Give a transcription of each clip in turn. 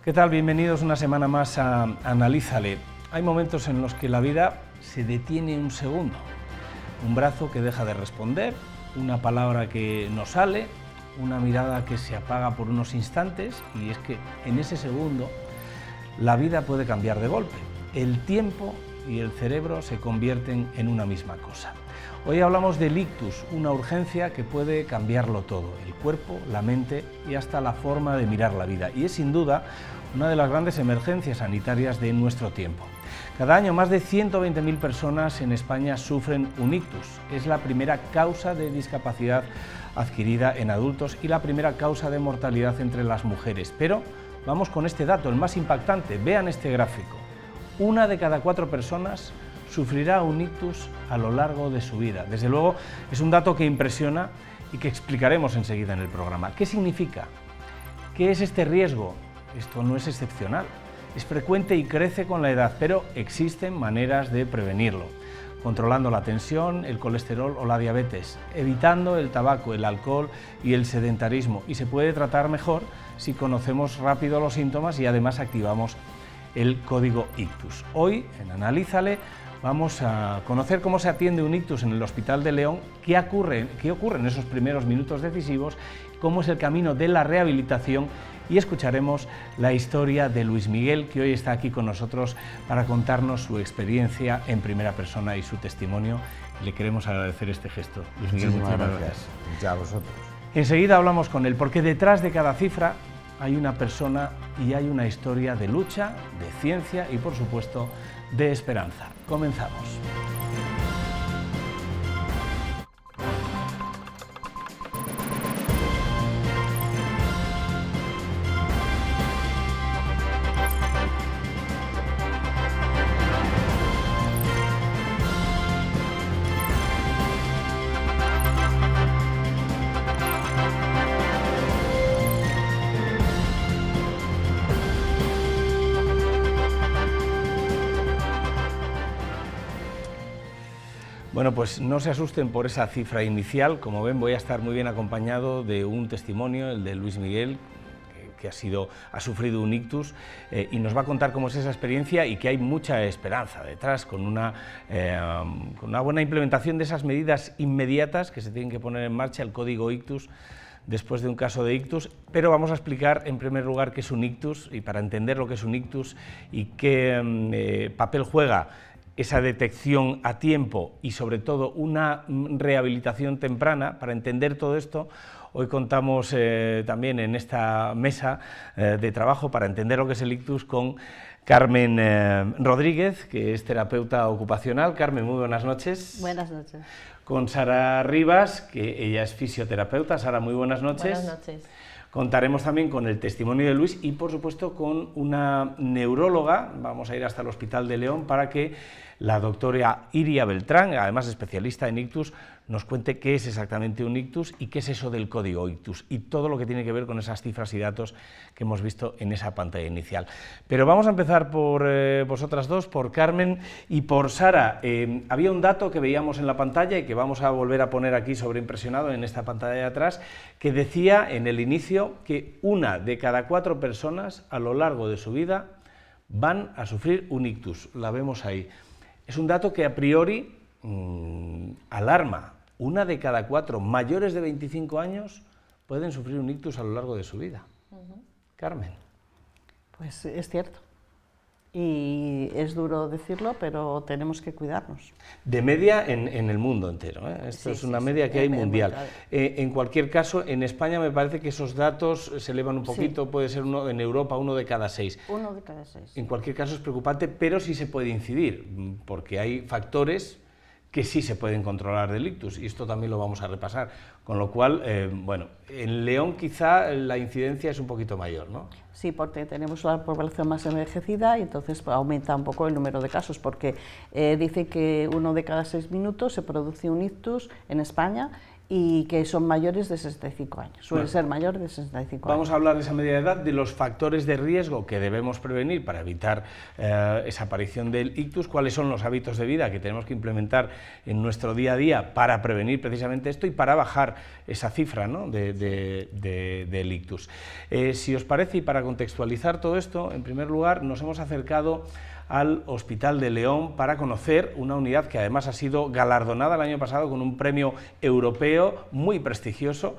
¿Qué tal? Bienvenidos una semana más a Analízale. Hay momentos en los que la vida se detiene un segundo, un brazo que deja de responder, una palabra que no sale, una mirada que se apaga por unos instantes, y es que en ese segundo la vida puede cambiar de golpe. El tiempo y el cerebro se convierten en una misma cosa. Hoy hablamos del ictus, una urgencia que puede cambiarlo todo, el cuerpo, la mente y hasta la forma de mirar la vida. Y es sin duda una de las grandes emergencias sanitarias de nuestro tiempo. Cada año más de 120.000 personas en España sufren un ictus. Es la primera causa de discapacidad adquirida en adultos y la primera causa de mortalidad entre las mujeres. Pero vamos con este dato, el más impactante. Vean este gráfico. 1 de cada 4 personas sufrirá un ictus a lo largo de su vida. Desde luego es un dato que impresiona y que explicaremos enseguida en el programa. ¿Qué significa? ¿Qué es este riesgo? Esto no es excepcional. Es frecuente y crece con la edad, pero existen maneras de prevenirlo, controlando la tensión, el colesterol o la diabetes, evitando el tabaco, el alcohol y el sedentarismo, y se puede tratar mejor si conocemos rápido los síntomas y además activamos el código ictus. Hoy, en Analízale, vamos a conocer cómo se atiende un ictus en el Hospital de León, qué ocurre en esos primeros minutos decisivos, cómo es el camino de la rehabilitación, y escucharemos la historia de Luis Miguel, que hoy está aquí con nosotros para contarnos su experiencia en primera persona y su testimonio. Le queremos agradecer este gesto. Luis Miguel, muchas gracias. Ya a vosotros. Enseguida hablamos con él, porque detrás de cada cifra hay una persona y hay una historia de lucha, de ciencia y, por supuesto, de esperanza. Comenzamos. Bueno, pues no se asusten por esa cifra inicial. Como ven, voy a estar muy bien acompañado de un testimonio, el de Luis Miguel, que ha sufrido un ictus, y nos va a contar cómo es esa experiencia y que hay mucha esperanza detrás, con una buena implementación de esas medidas inmediatas que se tienen que poner en marcha, el código ictus, después de un caso de ictus. Pero vamos a explicar en primer lugar qué es un ictus, y para entender lo que es un ictus y qué papel juega esa detección a tiempo y sobre todo una rehabilitación temprana. Para entender todo esto, hoy contamos también en esta mesa de trabajo para entender lo que es el ictus con Carmen Rodríguez, que es terapeuta ocupacional. Carmen, muy buenas noches. Buenas noches. Con Sara Rivas, que ella es fisioterapeuta. Sara, muy buenas noches. Buenas noches. Contaremos también con el testimonio de Luis y, por supuesto, con una neuróloga. Vamos a ir hasta el Hospital de León para que la doctora Iria Beltrán, además especialista en ictus, nos cuente qué es exactamente un ictus y qué es eso del código ictus y todo lo que tiene que ver con esas cifras y datos que hemos visto en esa pantalla inicial. Pero vamos a empezar por vosotras dos, por Carmen y por Sara. Había un dato que veíamos en la pantalla y que vamos a volver a poner aquí sobreimpresionado en esta pantalla de atrás, que decía en el inicio que 1 de cada 4 personas a lo largo de su vida van a sufrir un ictus. La vemos ahí. Es un dato que a priori alarma. 1 de cada 4 mayores de 25 años pueden sufrir un ictus a lo largo de su vida. Carmen. Pues es cierto. Y es duro decirlo, pero tenemos que cuidarnos. De media en el mundo entero, ¿eh? Esto es una media que hay mundial. En cualquier caso, en España me parece que esos datos se elevan un poquito, puede ser en Europa 1 de cada 6. 1 de cada 6. En cualquier caso es preocupante, pero sí se puede incidir, porque hay factores que sí se pueden controlar del ictus, y esto también lo vamos a repasar, con lo cual, bueno, en León quizá la incidencia es un poquito mayor, ¿no? Sí, porque tenemos la población más envejecida y entonces aumenta un poco el número de casos, porque dice que 1 de cada 6 minutos se produce un ictus en España y que son mayores de 65 años, suelen ser mayores de 65 años. Vamos a hablar de esa media edad, de los factores de riesgo que debemos prevenir para evitar esa aparición del ictus, cuáles son los hábitos de vida que tenemos que implementar en nuestro día a día para prevenir precisamente esto y para bajar esa cifra, ¿no?, del ictus. Si os parece, y para contextualizar todo esto, en primer lugar nos hemos acercado al Hospital de León para conocer una unidad que además ha sido galardonada el año pasado con un premio europeo muy prestigioso,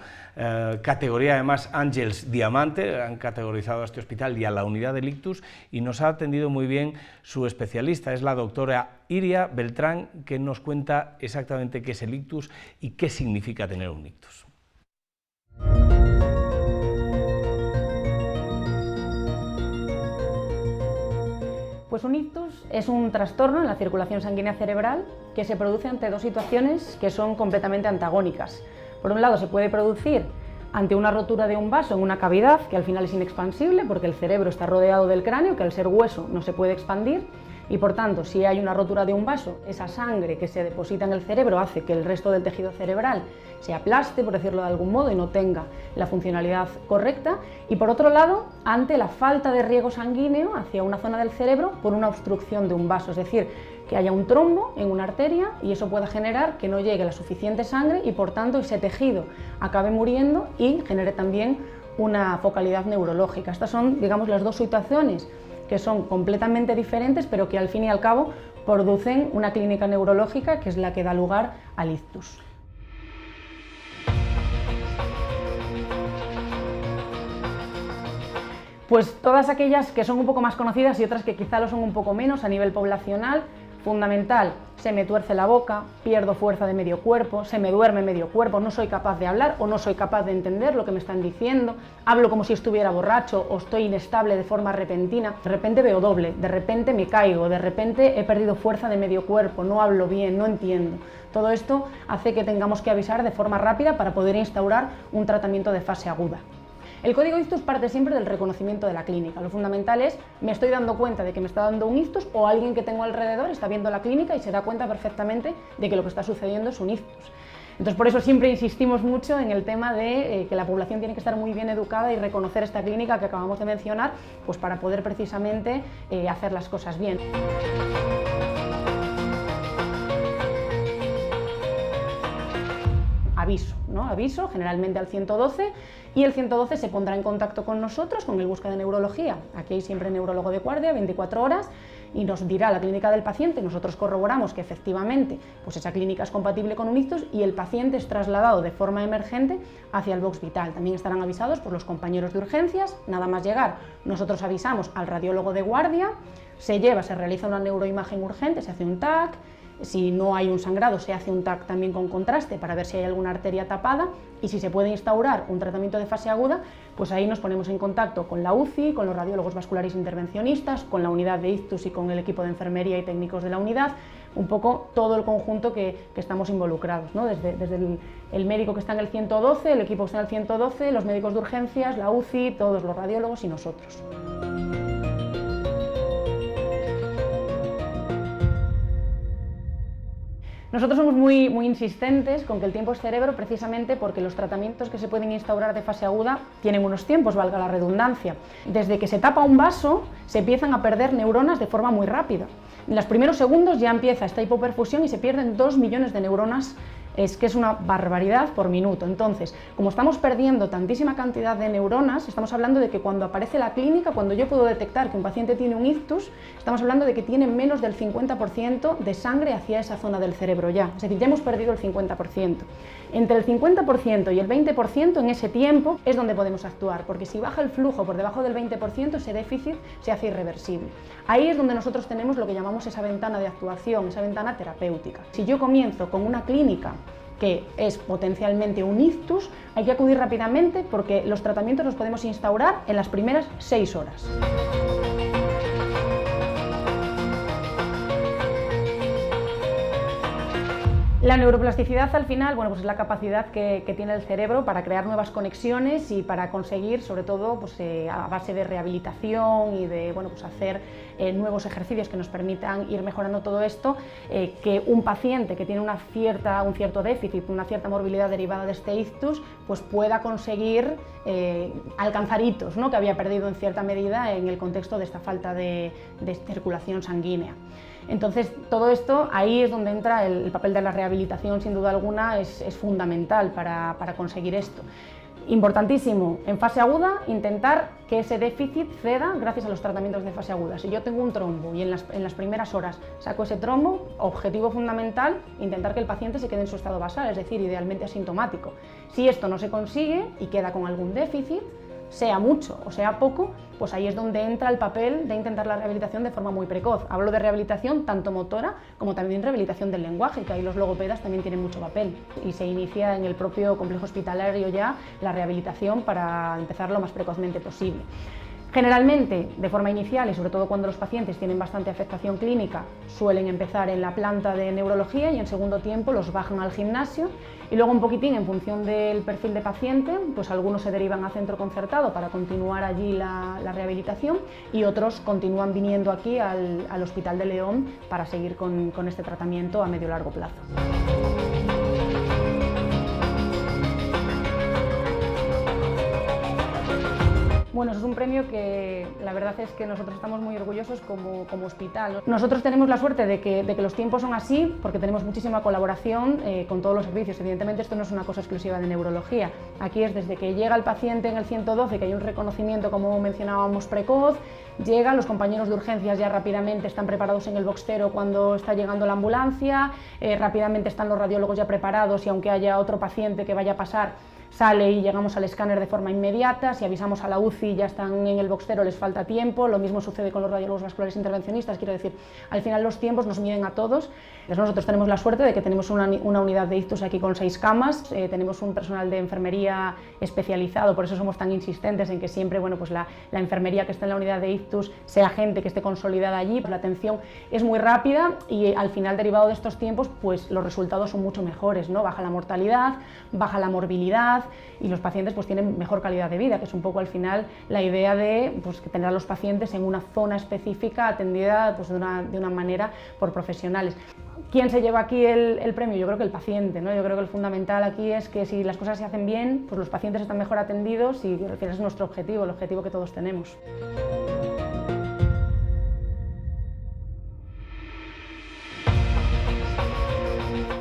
categoría además Ángels Diamante. Han categorizado a este hospital y a la unidad del ictus, y nos ha atendido muy bien su especialista, es la doctora Iria Beltrán, que nos cuenta exactamente qué es el ictus y qué significa tener un ictus. Pues un ictus es un trastorno en la circulación sanguínea cerebral que se produce ante dos situaciones que son completamente antagónicas. Por un lado, se puede producir ante una rotura de un vaso en una cavidad que al final es inexpansible porque el cerebro está rodeado del cráneo, que al ser hueso no se puede expandir, y por tanto, si hay una rotura de un vaso, esa sangre que se deposita en el cerebro hace que el resto del tejido cerebral se aplaste, por decirlo de algún modo, y no tenga la funcionalidad correcta. Y por otro lado, ante la falta de riego sanguíneo hacia una zona del cerebro por una obstrucción de un vaso, es decir, que haya un trombo en una arteria y eso pueda generar que no llegue la suficiente sangre y por tanto ese tejido acabe muriendo y genere también una focalidad neurológica. Estas son, digamos, las dos situaciones que son completamente diferentes, pero que al fin y al cabo producen una clínica neurológica que es la que da lugar al ictus. Pues todas aquellas que son un poco más conocidas y otras que quizá lo son un poco menos a nivel poblacional. Fundamental, se me tuerce la boca, pierdo fuerza de medio cuerpo, se me duerme medio cuerpo, no soy capaz de hablar o no soy capaz de entender lo que me están diciendo, hablo como si estuviera borracho o estoy inestable de forma repentina, de repente veo doble, de repente me caigo, de repente he perdido fuerza de medio cuerpo, no hablo bien, no entiendo. Todo esto hace que tengamos que avisar de forma rápida para poder instaurar un tratamiento de fase aguda. El código ictus parte siempre del reconocimiento de la clínica. Lo fundamental es, me estoy dando cuenta de que me está dando un ictus o alguien que tengo alrededor está viendo la clínica y se da cuenta perfectamente de que lo que está sucediendo es un ictus. Entonces, por eso siempre insistimos mucho en el tema de que la población tiene que estar muy bien educada y reconocer esta clínica que acabamos de mencionar, pues para poder precisamente hacer las cosas bien. Aviso, ¿no? Aviso generalmente al 112 y el 112 se pondrá en contacto con nosotros, con el búsqueda de neurología. Aquí hay siempre neurólogo de guardia, 24 horas, y nos dirá la clínica del paciente. Nosotros corroboramos que efectivamente pues esa clínica es compatible con un ictus y el paciente es trasladado de forma emergente hacia el box vital. También estarán avisados por los compañeros de urgencias. Nada más llegar, nosotros avisamos al radiólogo de guardia, se realiza una neuroimagen urgente, se hace un TAC. Si no hay un sangrado, se hace un TAC también con contraste para ver si hay alguna arteria tapada, y si se puede instaurar un tratamiento de fase aguda, pues ahí nos ponemos en contacto con la UCI, con los radiólogos vasculares intervencionistas, con la unidad de ictus y con el equipo de enfermería y técnicos de la unidad, un poco todo el conjunto que estamos involucrados, ¿no? Desde el médico que está en el 112, el equipo que está en el 112, los médicos de urgencias, la UCI, todos los radiólogos y nosotros. Nosotros somos muy insistentes con que el tiempo es cerebro, precisamente porque los tratamientos que se pueden instaurar de fase aguda tienen unos tiempos, valga la redundancia. Desde que se tapa un vaso se empiezan a perder neuronas de forma muy rápida. En los primeros segundos ya empieza esta hipoperfusión y se pierden 2 millones de neuronas, que es una barbaridad por minuto. Entonces, como estamos perdiendo tantísima cantidad de neuronas, estamos hablando de que cuando aparece la clínica, cuando yo puedo detectar que un paciente tiene un ictus, estamos hablando de que tiene menos del 50% de sangre hacia esa zona del cerebro ya. Es decir, ya hemos perdido el 50%. Entre el 50% y el 20% en ese tiempo es donde podemos actuar, porque si baja el flujo por debajo del 20%, ese déficit se hace irreversible. Ahí es donde nosotros tenemos lo que llamamos esa ventana de actuación, esa ventana terapéutica. Si yo comienzo con una clínica que es potencialmente un ictus, hay que acudir rápidamente porque los tratamientos los podemos instaurar en las primeras 6 horas. La neuroplasticidad al final, bueno, pues es la capacidad que tiene el cerebro para crear nuevas conexiones y para conseguir, sobre todo, pues, a base de rehabilitación y de, bueno, pues hacer nuevos ejercicios que nos permitan ir mejorando todo esto, que un paciente que tiene un cierto déficit, una cierta morbilidad derivada de este ictus, pues pueda conseguir alcanzar hitos, ¿no?, que había perdido en cierta medida en el contexto de esta falta de circulación sanguínea. Entonces, todo esto, ahí es donde entra el papel de la rehabilitación, sin duda alguna, es fundamental para conseguir esto. Importantísimo, en fase aguda, intentar que ese déficit ceda gracias a los tratamientos de fase aguda. Si yo tengo un trombo y en las primeras horas saco ese trombo, objetivo fundamental, intentar que el paciente se quede en su estado basal, es decir, idealmente asintomático. Si esto no se consigue y queda con algún déficit, sea mucho o sea poco, pues ahí es donde entra el papel de intentar la rehabilitación de forma muy precoz. Hablo de rehabilitación tanto motora como también rehabilitación del lenguaje, que ahí los logopedas también tienen mucho papel. Y se inicia en el propio complejo hospitalario ya la rehabilitación para empezar lo más precozmente posible. Generalmente, de forma inicial y sobre todo cuando los pacientes tienen bastante afectación clínica, suelen empezar en la planta de neurología y en segundo tiempo los bajan al gimnasio y luego un poquitín en función del perfil de paciente, pues algunos se derivan a centro concertado para continuar allí la rehabilitación y otros continúan viniendo aquí al Hospital de León para seguir con este tratamiento a medio largo plazo. Bueno, eso es un premio que la verdad es que nosotros estamos muy orgullosos como hospital, ¿no? Nosotros tenemos la suerte de que los tiempos son así porque tenemos muchísima colaboración con todos los servicios. Evidentemente esto no es una cosa exclusiva de neurología. Aquí es desde que llega el paciente en el 112, que hay un reconocimiento, como mencionábamos, precoz, llega, los compañeros de urgencias ya rápidamente están preparados en el box 0 cuando está llegando la ambulancia, rápidamente están los radiólogos ya preparados y aunque haya otro paciente que vaya a pasar, sale y llegamos al escáner de forma inmediata. Si avisamos a la UCI ya están en el box 0, les falta tiempo. Lo mismo sucede con los radiólogos vasculares intervencionistas, quiero decir, al final los tiempos nos miden a todos. Nosotros tenemos la suerte de que tenemos una unidad de ictus aquí con 6 camas, tenemos un personal de enfermería especializado, por eso somos tan insistentes en que siempre, bueno, pues la enfermería que está en la unidad de ictus sea gente que esté consolidada allí, pues la atención es muy rápida y al final, derivado de estos tiempos, pues los resultados son mucho mejores, ¿no? Baja la mortalidad, baja la morbilidad y los pacientes pues tienen mejor calidad de vida, que es un poco al final la idea de pues, tener a los pacientes en una zona específica atendida pues, de una manera por profesionales. ¿Quién se lleva aquí el premio? Yo creo que el paciente, ¿no? Yo creo que el fundamental aquí es que si las cosas se hacen bien, pues los pacientes están mejor atendidos y ese es nuestro objetivo, el objetivo que todos tenemos.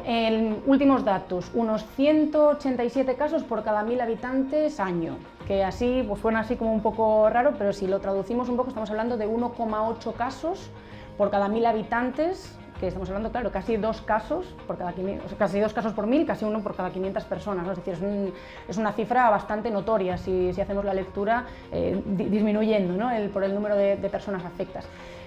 En últimos datos, unos 187 casos por cada 1000 habitantes año, que así pues suena así como un poco raro, pero si lo traducimos un poco estamos hablando de 1,8 casos por cada 1000 habitantes, que estamos hablando, claro, casi 2 casos por cada 500, o sea, casi 2 casos por 1000, casi 1 por cada 500 personas, ¿no? Es decir, es una cifra bastante notoria si hacemos la lectura disminuyendo, ¿no? por el número de personas afectas.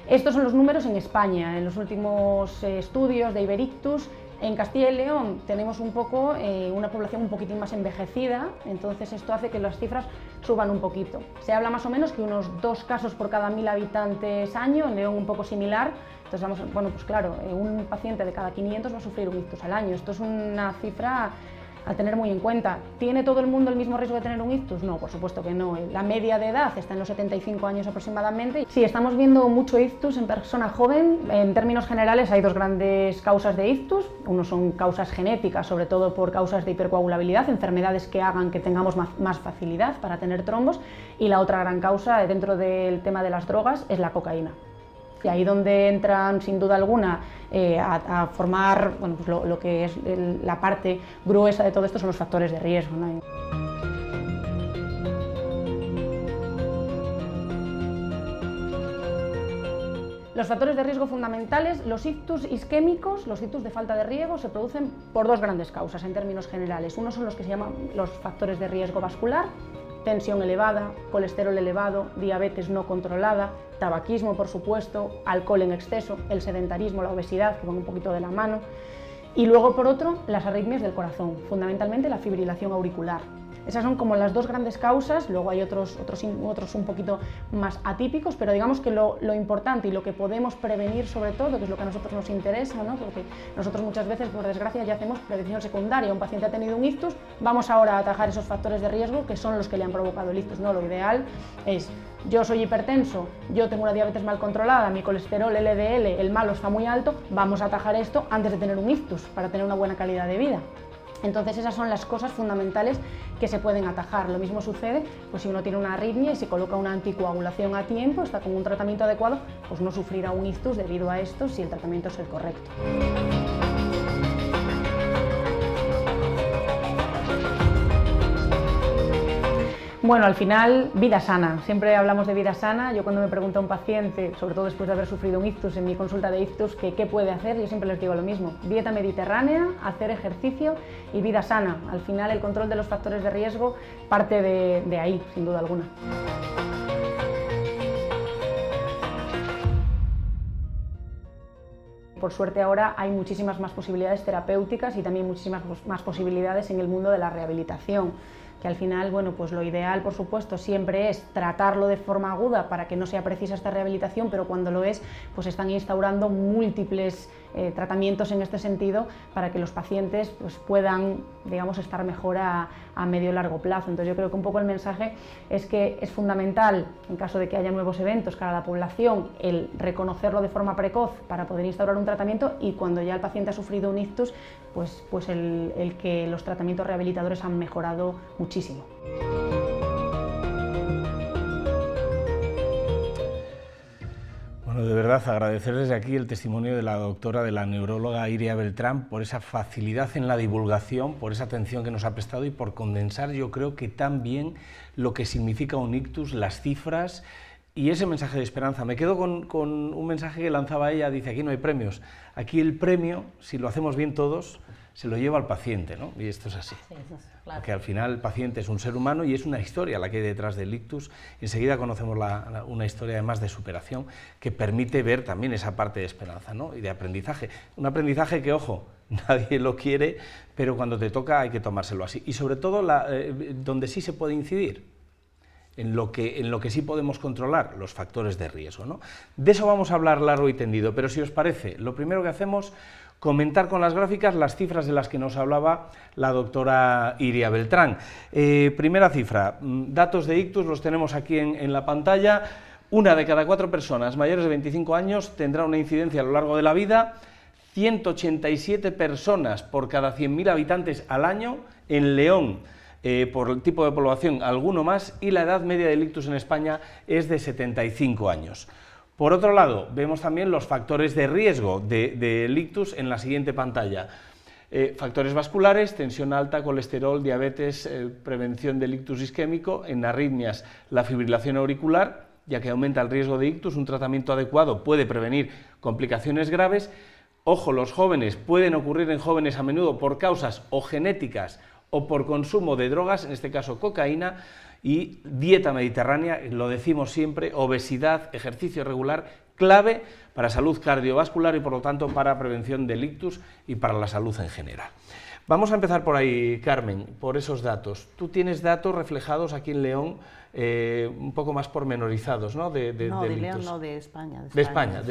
Estos son los números en España, en los últimos estudios de Iberictus. En Castilla y León tenemos un poco una población un poquitín más envejecida, entonces esto hace que las cifras suban un poquito. Se habla más o menos que unos 2 casos por cada 1000 habitantes año, en León un poco similar. Entonces vamos, bueno, pues claro, un paciente de cada 500 va a sufrir un ictus al año. Esto es una cifra a tener muy en cuenta. ¿Tiene todo el mundo el mismo riesgo de tener un ictus? No, por supuesto que no. La media de edad está en los 75 años aproximadamente. Sí, estamos viendo mucho ictus en persona joven. En términos generales hay 2 grandes causas de ictus. Uno son causas genéticas, sobre todo por causas de hipercoagulabilidad, enfermedades que hagan que tengamos más facilidad para tener trombos. Y la otra gran causa dentro del tema de las drogas es la cocaína. Y ahí donde entran, sin duda alguna, a formar bueno, pues lo que es la parte gruesa de todo esto son los factores de riesgo, ¿no? Los factores de riesgo fundamentales, los ictus isquémicos, los ictus de falta de riego, se producen por 2 grandes causas en términos generales. Uno son los que se llaman los factores de riesgo vascular, tensión elevada, colesterol elevado, diabetes no controlada, tabaquismo, por supuesto, alcohol en exceso, el sedentarismo, la obesidad, que van un poquito de la mano. Y luego, por otro, las arritmias del corazón, fundamentalmente la fibrilación auricular. Esas son como las dos grandes causas, luego hay otros un poquito más atípicos, pero digamos que lo importante y lo que podemos prevenir sobre todo, que es lo que a nosotros nos interesa, ¿no? Porque nosotros muchas veces, por desgracia, ya hacemos prevención secundaria. Un paciente ha tenido un ictus, vamos ahora a atajar esos factores de riesgo que son los que le han provocado el ictus. No, lo ideal es: yo soy hipertenso, yo tengo una diabetes mal controlada, mi colesterol LDL, el malo está muy alto, vamos a atajar esto antes de tener un ictus para tener una buena calidad de vida. Entonces esas son las cosas fundamentales que se pueden atajar. Lo mismo sucede pues, si uno tiene una arritmia y se coloca una anticoagulación a tiempo, está con un tratamiento adecuado, pues no sufrirá un ictus debido a esto si el tratamiento es el correcto. Bueno, al final, vida sana. Siempre hablamos de vida sana. Yo cuando me pregunta a un paciente, sobre todo después de haber sufrido un ictus en mi consulta de ictus, que qué puede hacer, yo siempre les digo lo mismo: dieta mediterránea, hacer ejercicio y vida sana. Al final el control de los factores de riesgo parte de ahí, sin duda alguna. Por suerte ahora hay muchísimas más posibilidades terapéuticas y también muchísimas más posibilidades en el mundo de la rehabilitación, que al final, bueno, pues lo ideal, por supuesto, siempre es tratarlo de forma aguda para que no sea precisa esta rehabilitación, pero cuando lo es, pues están instaurando múltiples tratamientos en este sentido para que los pacientes pues, puedan, digamos, estar mejor a medio y largo plazo. Entonces yo creo que un poco el mensaje es que es fundamental, en caso de que haya nuevos eventos cara a la población, el reconocerlo de forma precoz para poder instaurar un tratamiento, y cuando ya el paciente ha sufrido un ictus, pues el que los tratamientos rehabilitadores han mejorado muchísimo. Bueno, de verdad agradecer desde aquí el testimonio de la doctora, de la neuróloga Iria Beltrán, por esa facilidad en la divulgación, por esa atención que nos ha prestado y por condensar, yo creo que tan bien lo que significa un ictus, las cifras y ese mensaje de esperanza. Me quedo con un mensaje que lanzaba ella, dice: aquí no hay premios, aquí el premio, si lo hacemos bien todos, se lo lleva al paciente, ¿no? Y esto es así. Sí, claro. Porque al final el paciente es un ser humano y es una historia la que hay detrás del ictus. Enseguida conocemos una historia además de superación que permite ver también esa parte de esperanza, ¿no? Y de aprendizaje. Un aprendizaje que, ojo, nadie lo quiere, pero cuando te toca hay que tomárselo así. Y sobre todo donde sí se puede incidir, en lo que sí podemos controlar, los factores de riesgo, ¿no? De eso vamos a hablar largo y tendido, pero si os parece, lo primero que hacemos: comentar con las gráficas las cifras de las que nos hablaba la doctora Iria Beltrán. Primera cifra, datos de ictus los tenemos aquí en la pantalla. 1 de cada 4 personas mayores de 25 años tendrá una incidencia a lo largo de la vida, 187 personas por cada 100.000 habitantes al año. En León, por el tipo de población, alguno más, y la edad media del ictus en España es de 75 años. Por otro lado, vemos también los factores de riesgo del ictus en la siguiente pantalla. Factores vasculares: tensión alta, colesterol, diabetes, prevención del ictus isquémico. En arritmias, la fibrilación auricular, ya que aumenta el riesgo de ictus. Un tratamiento adecuado puede prevenir complicaciones graves. Ojo, los jóvenes, pueden ocurrir en jóvenes a menudo por causas o genéticas o por consumo de drogas, en este caso cocaína. Y dieta mediterránea, lo decimos siempre: obesidad, ejercicio regular, clave para salud cardiovascular y por lo tanto para prevención del ictus y para la salud en general. Vamos a empezar por ahí, Carmen, por esos datos. Tú tienes datos reflejados aquí en León, un poco más pormenorizados, ¿no? No, de León, no, de España. De España.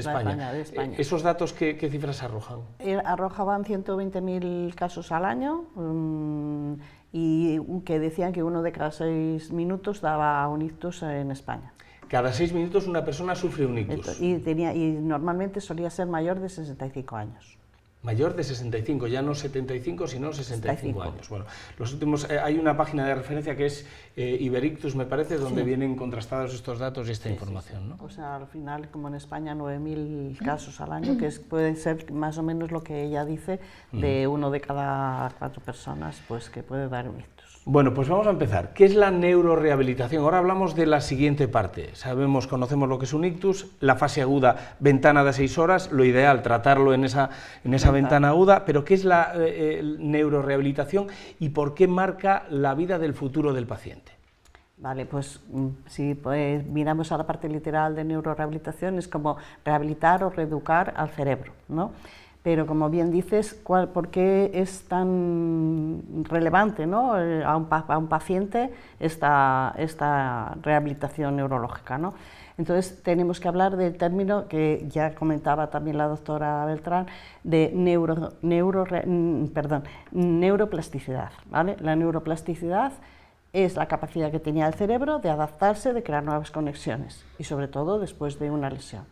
¿Esos datos qué cifras arrojan? Arrojaban 120.000 casos al año, y que decían que 1 de cada 6 minutos daba un ictus en España. Cada 6 minutos una persona sufre un ictus. Y normalmente solía ser mayor de 65 años. Mayor de 65, ya no 75, sino 65 años. Bueno, los últimos, hay una página de referencia que es Iberictus, me parece, donde vienen contrastados estos datos y esta información, ¿no? O sea, al final, como en España, 9.000 casos al año, que puede ser más o menos lo que ella dice, de 1 de cada 4 personas, pues que puede dar un ictus. Bueno, pues vamos a empezar. ¿Qué es la neurorehabilitación? Ahora hablamos de la siguiente parte. Conocemos lo que es un ictus, la fase aguda, ventana de 6 horas, lo ideal, tratarlo en esa ventana aguda, pero ¿qué es la neurorehabilitación y por qué marca la vida del futuro del paciente? Vale, pues si miramos a la parte literal de neurorehabilitación, es como rehabilitar o reeducar al cerebro, ¿no? Pero como bien dices, ¿por qué es tan relevante, ¿no?, a un paciente esta rehabilitación neurológica, ¿no? Entonces tenemos que hablar del término que ya comentaba también la doctora Beltrán, de neuroplasticidad, ¿vale? La neuroplasticidad es la capacidad que tenía el cerebro de adaptarse, de crear nuevas conexiones, y sobre todo después de una lesión.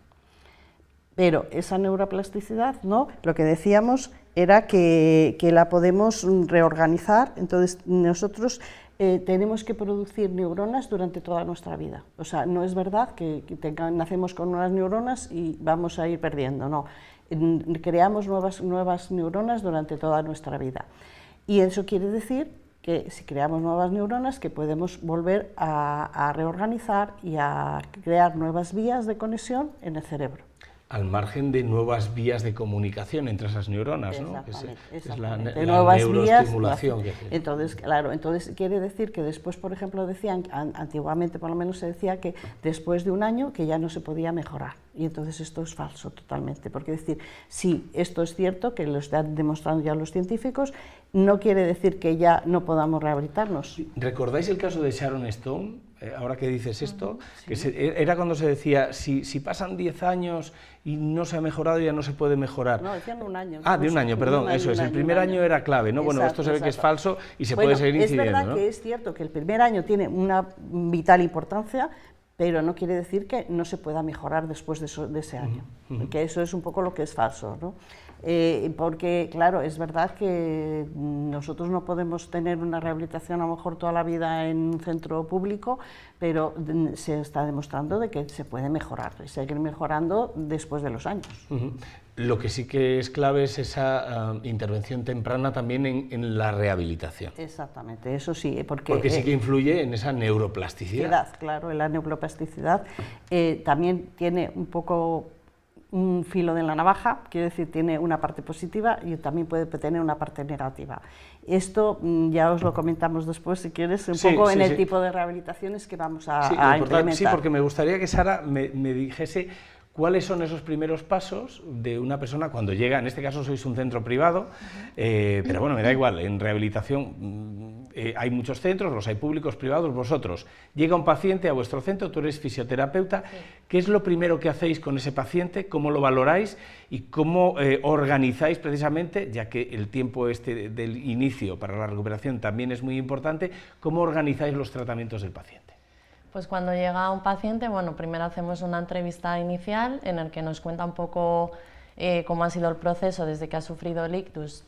Pero esa neuroplasticidad, ¿no?, lo que decíamos era que la podemos reorganizar. Entonces nosotros tenemos que producir neuronas durante toda nuestra vida. O sea, no es verdad que nacemos con unas neuronas y vamos a ir perdiendo, no. Creamos nuevas neuronas durante toda nuestra vida. Y eso quiere decir que si creamos nuevas neuronas, que podemos volver a reorganizar y a crear nuevas vías de conexión en el cerebro. Al margen de nuevas vías de comunicación entre esas neuronas, ¿no? Es la neuroestimulación. Entonces, claro, entonces quiere decir que después, por ejemplo, decían, antiguamente por lo menos se decía que después de un año que ya no se podía mejorar. Y entonces esto es falso totalmente, porque decir, sí, esto es cierto, que lo están demostrando ya los científicos, no quiere decir que ya no podamos rehabilitarnos. ¿Recordáis el caso de Sharon Stone? Ahora que dices esto, sí, que era cuando se decía, si pasan 10 años y no se ha mejorado, ya no se puede mejorar. No, decían un año. Ah, de un año, perdón, eso es, el primer año era clave, ¿no? Bueno, esto se ve que es falso y se puede seguir incidiendo, es verdad, ¿no? que es cierto que el primer año tiene una vital importancia, pero no quiere decir que no se pueda mejorar después de ese año, que eso es un poco lo que es falso, ¿no? Porque, claro, es verdad que nosotros no podemos tener una rehabilitación a lo mejor toda la vida en un centro público, pero se está demostrando de que se puede mejorar y seguir mejorando después de los años. Lo que sí que es clave es esa intervención temprana también en la rehabilitación. Exactamente, eso sí, porque sí que influye en esa neuroplasticidad. Claro, en la neuroplasticidad también tiene un poco un filo de la navaja, quiere decir, tiene una parte positiva y también puede tener una parte negativa. Esto ya os lo comentamos después, si quieres, un poco en el tipo de rehabilitaciones que vamos a implementar. Sí, porque me gustaría que Sara me dijese cuáles son esos primeros pasos de una persona cuando llega, en este caso sois un centro privado, pero bueno, me da igual, en rehabilitación hay muchos centros, los hay públicos, privados, vosotros. Llega un paciente a vuestro centro, tú eres fisioterapeuta, ¿qué es lo primero que hacéis con ese paciente? ¿Cómo lo valoráis? ¿Y cómo organizáis precisamente, ya que el tiempo del inicio para la recuperación también es muy importante, cómo organizáis los tratamientos del paciente? Pues cuando llega un paciente, bueno, primero hacemos una entrevista inicial en la que nos cuenta un poco cómo ha sido el proceso desde que ha sufrido el ictus,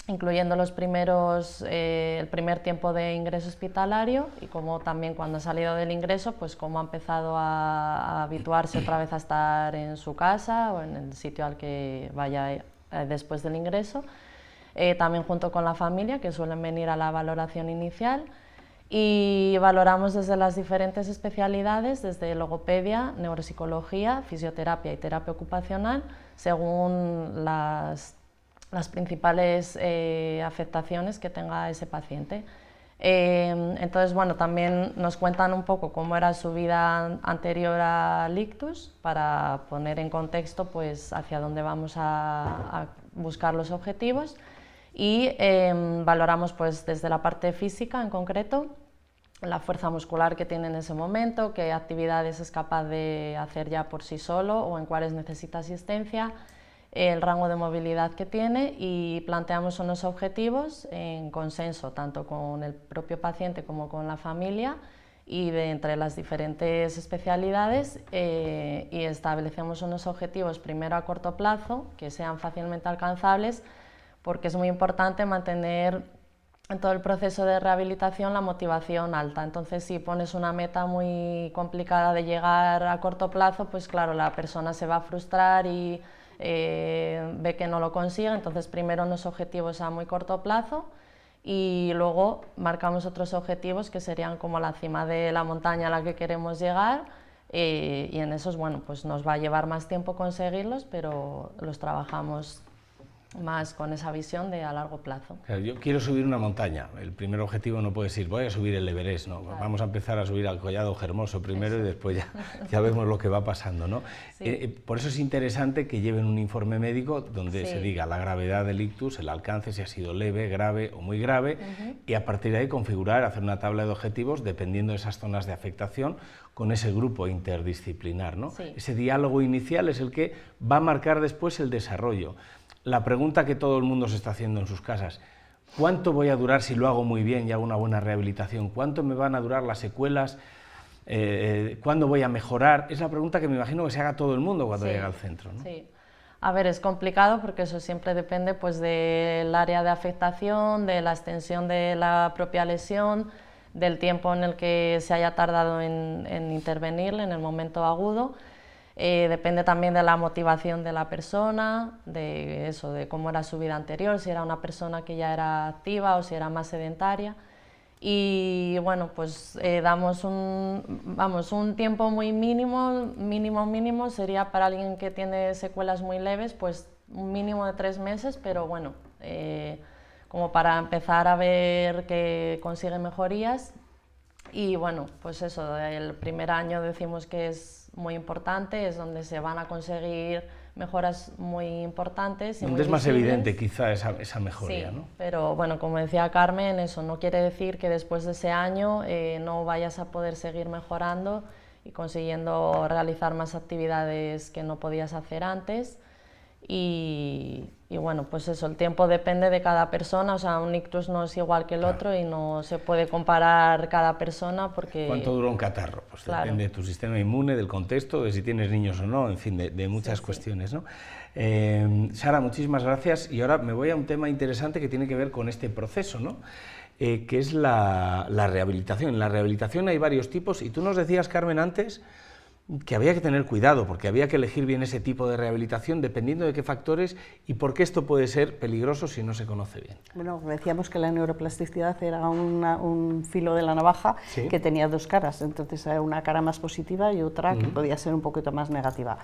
incluyendo el primer tiempo de ingreso hospitalario y cómo también cuando ha salido del ingreso, pues cómo ha empezado a habituarse otra vez a estar en su casa o en el sitio al que vaya después del ingreso, también junto con la familia, que suelen venir a la valoración inicial. Y valoramos desde las diferentes especialidades, desde logopedia, neuropsicología, fisioterapia y terapia ocupacional, según las principales afectaciones que tenga ese paciente. Entonces, bueno, también nos cuentan un poco cómo era su vida anterior al ictus, para poner en contexto pues, hacia dónde vamos a buscar los objetivos. Y valoramos pues, desde la parte física en concreto, la fuerza muscular que tiene en ese momento, qué actividades es capaz de hacer ya por sí solo o en cuáles necesita asistencia, el rango de movilidad que tiene, y planteamos unos objetivos en consenso tanto con el propio paciente como con la familia y entre las diferentes especialidades, y establecemos unos objetivos primero a corto plazo que sean fácilmente alcanzables, porque es muy importante mantener en todo el proceso de rehabilitación la motivación alta. Entonces, si pones una meta muy complicada de llegar a corto plazo, pues claro, la persona se va a frustrar y ve que no lo consigue. Entonces, primero unos objetivos a muy corto plazo y luego marcamos otros objetivos que serían como la cima de la montaña a la que queremos llegar, y en esos, bueno, pues nos va a llevar más tiempo conseguirlos, pero los trabajamos más con esa visión de a largo plazo. Yo quiero subir una montaña, el primer objetivo no puede ser voy a subir el Everest, ¿no? Claro. Vamos a empezar a subir al Collado Hermoso primero. Eso. Y después ya vemos lo que va pasando, ¿no? Sí. Por eso es interesante que lleven un informe médico donde se diga la gravedad del ictus, el alcance, si ha sido leve, grave o muy grave, y a partir de ahí configurar, hacer una tabla de objetivos dependiendo de esas zonas de afectación con ese grupo interdisciplinar, ¿no? Sí. Ese diálogo inicial es el que va a marcar después el desarrollo. La pregunta que todo el mundo se está haciendo en sus casas, ¿cuánto voy a durar si lo hago muy bien y hago una buena rehabilitación? ¿Cuánto me van a durar las secuelas? ¿Cuándo voy a mejorar? Es la pregunta que me imagino que se haga todo el mundo cuando llega al centro, ¿no? Sí. A ver, es complicado porque eso siempre depende pues, del área de afectación, de la extensión de la propia lesión, del tiempo en el que se haya tardado en intervenirle en el momento agudo. Depende también de la motivación de la persona, de cómo era su vida anterior, si era una persona que ya era activa o si era más sedentaria. Y bueno, pues damos un tiempo muy mínimo sería para alguien que tiene secuelas muy leves, pues un mínimo de 3 meses, pero bueno, como para empezar a ver que consigue mejorías. Y bueno, pues eso, el primer año decimos que es muy importante, es donde se van a conseguir mejoras muy importantes. Donde es más evidente quizá esa mejoría, sí, ¿no? Pero bueno, como decía Carmen, eso no quiere decir que después de ese año no vayas a poder seguir mejorando y consiguiendo realizar más actividades que no podías hacer antes. Y bueno, pues eso, el tiempo depende de cada persona, o sea, un ictus no es igual que el otro y no se puede comparar cada persona porque... ¿Cuánto dura un catarro? Pues depende de tu sistema inmune, del contexto, de si tienes niños o no, en fin, de muchas cuestiones, ¿no? Sara, muchísimas gracias, y ahora me voy a un tema interesante que tiene que ver con este proceso, ¿no? Que es la rehabilitación. En la rehabilitación hay varios tipos, y tú nos decías, Carmen, antes, que había que tener cuidado, porque había que elegir bien ese tipo de rehabilitación dependiendo de qué factores y por qué esto puede ser peligroso si no se conoce bien. Bueno, decíamos que la neuroplasticidad era un filo de la navaja que tenía 2 caras, entonces una cara más positiva y otra que podía ser un poquito más negativa.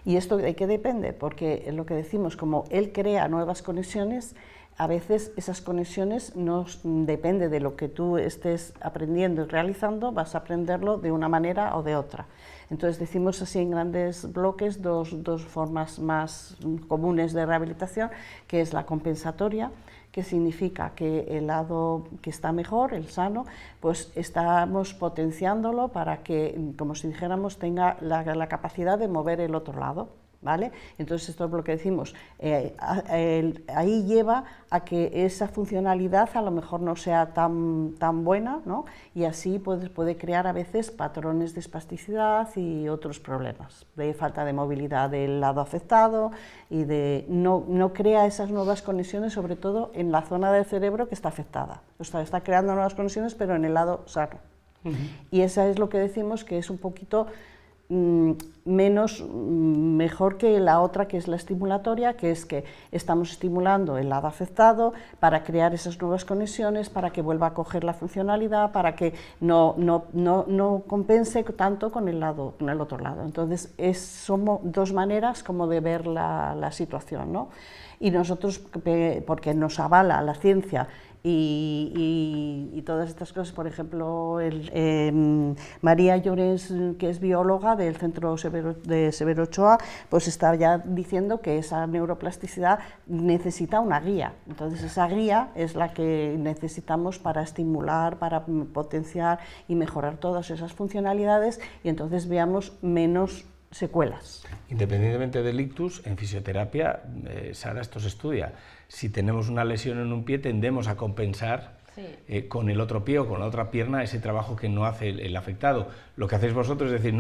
¿Y esto de qué depende? Porque lo que decimos, como él crea nuevas conexiones, a veces esas conexiones no depende de lo que tú estés aprendiendo y realizando, vas a aprenderlo de una manera o de otra. Entonces decimos así en grandes bloques dos formas más comunes de rehabilitación, que es la compensatoria, que significa que el lado que está mejor, el sano, pues estamos potenciándolo para que, como si dijéramos, tenga la capacidad de mover el otro lado. ¿Vale? Entonces esto es lo que decimos, ahí lleva a que esa funcionalidad a lo mejor no sea tan buena, ¿no? Y así puede crear a veces patrones de espasticidad y otros problemas, de falta de movilidad del lado afectado y de no crea esas nuevas conexiones, sobre todo en la zona del cerebro que está afectada. O sea, está creando nuevas conexiones pero en el lado sano. Y eso es lo que decimos que es un poquito mejor que la otra, que es la estimulatoria, que es que estamos estimulando el lado afectado para crear esas nuevas conexiones, para que vuelva a coger la funcionalidad, para que no compense tanto con el otro lado. Entonces somos 2 maneras como de ver la situación, ¿no? Y nosotros, porque nos avala la ciencia y todas estas cosas, por ejemplo, María Llorens, que es bióloga del Centro de Severo Ochoa, pues está ya diciendo que esa neuroplasticidad necesita una guía. Entonces esa guía es la que necesitamos para estimular, para potenciar y mejorar todas esas funcionalidades y entonces veamos menos secuelas. Independientemente del ictus, en fisioterapia, Sara, esto se estudia. Si tenemos una lesión en un pie, tendemos a compensar con el otro pie o con la otra pierna ese trabajo que no hace el afectado. Lo que hacéis vosotros es decir,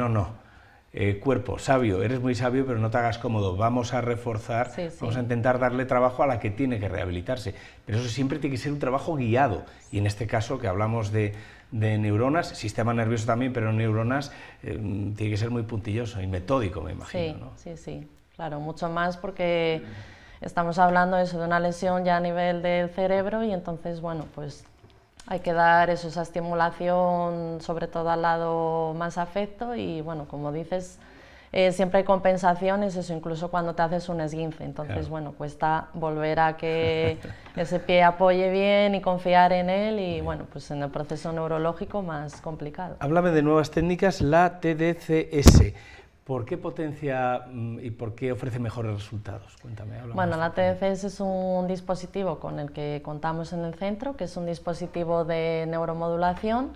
cuerpo, sabio, eres muy sabio, pero no te hagas cómodo, vamos a reforzar, vamos a intentar darle trabajo a la que tiene que rehabilitarse. Pero eso siempre tiene que ser un trabajo guiado, y en este caso que hablamos de neuronas, sistema nervioso también, pero neuronas, tiene que ser muy puntilloso y metódico, me imagino, ¿no? Sí, claro, mucho más porque estamos hablando de una lesión ya a nivel del cerebro y entonces, bueno, pues hay que dar esa estimulación sobre todo al lado más afecto y, bueno, como dices, siempre hay compensaciones, eso incluso cuando te haces un esguince, entonces claro. bueno, cuesta volver a que ese pie apoye bien y confiar en él y bueno, pues en el proceso neurológico más complicado. Háblame de nuevas técnicas, la TDCS. ¿Por qué potencia y por qué ofrece mejores resultados? Cuéntame. Bueno, la TDCS es un dispositivo con el que contamos en el centro, que es un dispositivo de neuromodulación.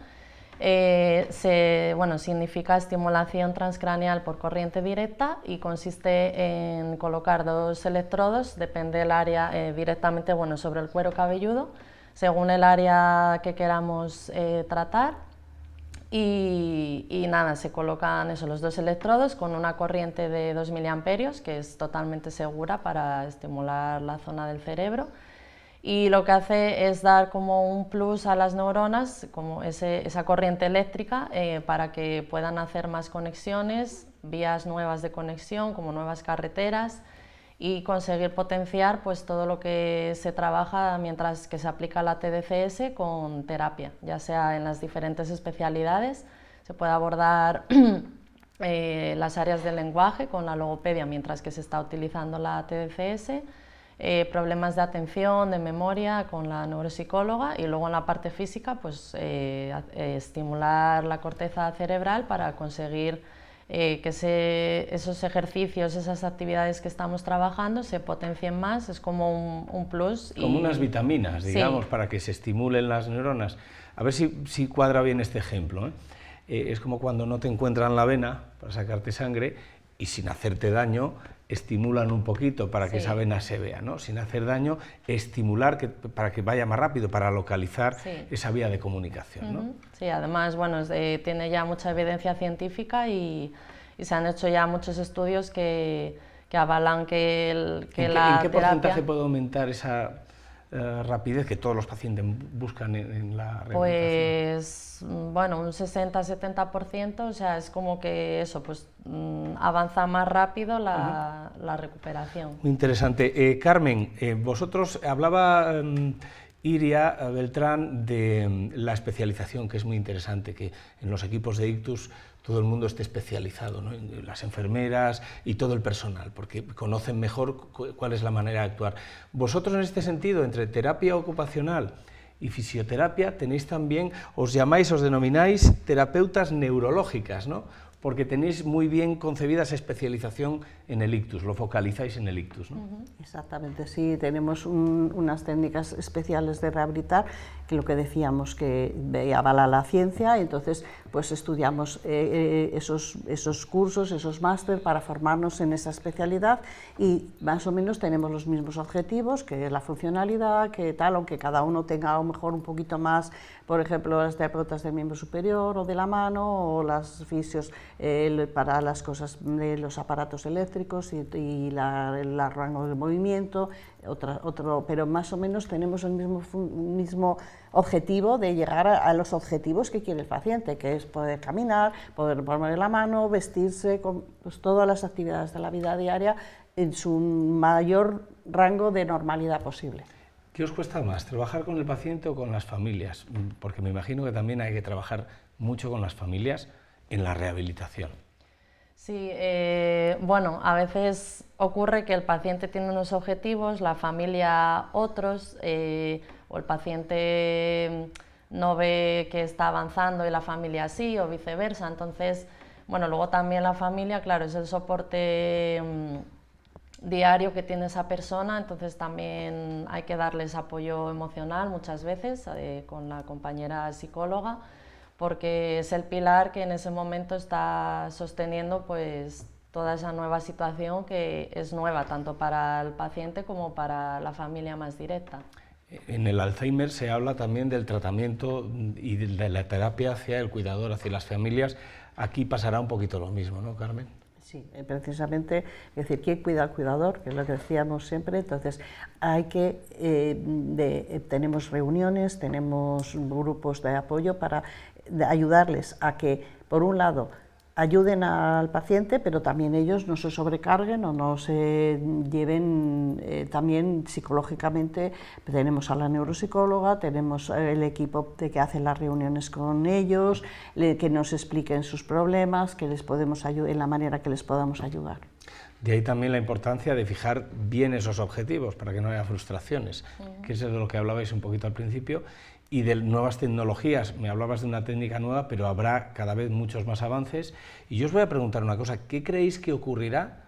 Significa estimulación transcraneal por corriente directa y consiste en colocar 2 electrodos, depende del área, directamente sobre el cuero cabelludo, según el área que queramos tratar. Y nada, se colocan los 2 electrodos con una corriente de 2 miliamperios, que es totalmente segura para estimular la zona del cerebro. Y lo que hace es dar como un plus a las neuronas, como esa corriente eléctrica, para que puedan hacer más conexiones, vías nuevas de conexión, como nuevas carreteras, y conseguir potenciar pues todo lo que se trabaja mientras que se aplica la TDCS con terapia, ya sea en las diferentes especialidades. Se puede abordar las áreas del lenguaje con la logopedia mientras que se está utilizando la TDCS, problemas de atención, de memoria con la neuropsicóloga, y luego en la parte física pues estimular la corteza cerebral para conseguir que esos ejercicios, esas actividades que estamos trabajando se potencien más, es como un plus. Como unas vitaminas, digamos, sí, para que se estimulen las neuronas. A ver si cuadra bien este ejemplo, ¿eh? Es como cuando no te encuentran la vena para sacarte sangre y sin hacerte daño estimulan un poquito para que esa vena se vea, ¿no? Sin hacer daño, estimular para que vaya más rápido, para localizar esa vía de comunicación, ¿no? Sí, además, bueno, tiene ya mucha evidencia científica y se han hecho ya muchos estudios que avalan que ¿En qué porcentaje puede aumentar esa rapidez que todos los pacientes buscan en la rehabilitación? Pues, bueno, un 60-70%, o sea, es como que eso, pues avanza más rápido la recuperación. Muy interesante. Carmen, vosotros, hablaba Iria Beltrán de la especialización, que es muy interesante, que en los equipos de ictus todo el mundo esté especializado, ¿no? Las enfermeras y todo el personal, porque conocen mejor cuál es la manera de actuar. Vosotros en este sentido, entre terapia ocupacional y fisioterapia, tenéis también, os denomináis terapeutas neurológicas, ¿no? Porque tenéis muy bien concebida esa especialización en el ictus, lo focalizáis en el ictus, ¿no? Exactamente, sí, tenemos unas técnicas especiales de rehabilitar, que lo que decíamos, que avala la ciencia, y entonces pues estudiamos esos cursos, esos máster para formarnos en esa especialidad, y más o menos tenemos los mismos objetivos, que es la funcionalidad, que tal, aunque cada uno tenga a lo mejor un poquito más, por ejemplo, las terapeutas del miembro superior o de la mano, o las fisios para las cosas de los aparatos eléctricos y el rango de movimiento, pero más o menos tenemos el mismo objetivo de llegar a los objetivos que quiere el paciente, que es poder caminar, poder poner la mano, vestirse, con pues, todas las actividades de la vida diaria en su mayor rango de normalidad posible. ¿Qué os cuesta más, trabajar con el paciente o con las familias? Porque me imagino que también hay que trabajar mucho con las familias en la rehabilitación. Sí, bueno, a veces ocurre que el paciente tiene unos objetivos, la familia otros, o el paciente no ve que está avanzando y la familia sí, o viceversa. Entonces, bueno, luego también la familia, claro, es el soporte diario que tiene esa persona, entonces también hay que darles apoyo emocional muchas veces con la compañera psicóloga, porque es el pilar que en ese momento está sosteniendo pues toda esa nueva situación que es nueva tanto para el paciente como para la familia más directa. En el Alzheimer se habla también del tratamiento y de la terapia hacia el cuidador, hacia las familias. Aquí pasará un poquito lo mismo, ¿no, Carmen? Sí, precisamente, es decir, ¿quién cuida al cuidador? Que es lo que decíamos siempre. Entonces, hay que, tenemos reuniones, tenemos grupos de apoyo para ayudarles a que, por un lado, ayuden al paciente, pero también ellos no se sobrecarguen o no se lleven también psicológicamente. Tenemos a la neuropsicóloga, tenemos el equipo que hace las reuniones con ellos, que nos expliquen sus problemas, que les podemos ayudar en la manera que les podamos ayudar. De ahí también la importancia de fijar bien esos objetivos para que no haya frustraciones, que es de lo que hablabais un poquito al principio, y de nuevas tecnologías. Me hablabas de una técnica nueva, pero habrá cada vez muchos más avances. Y yo os voy a preguntar una cosa, ¿qué creéis que ocurrirá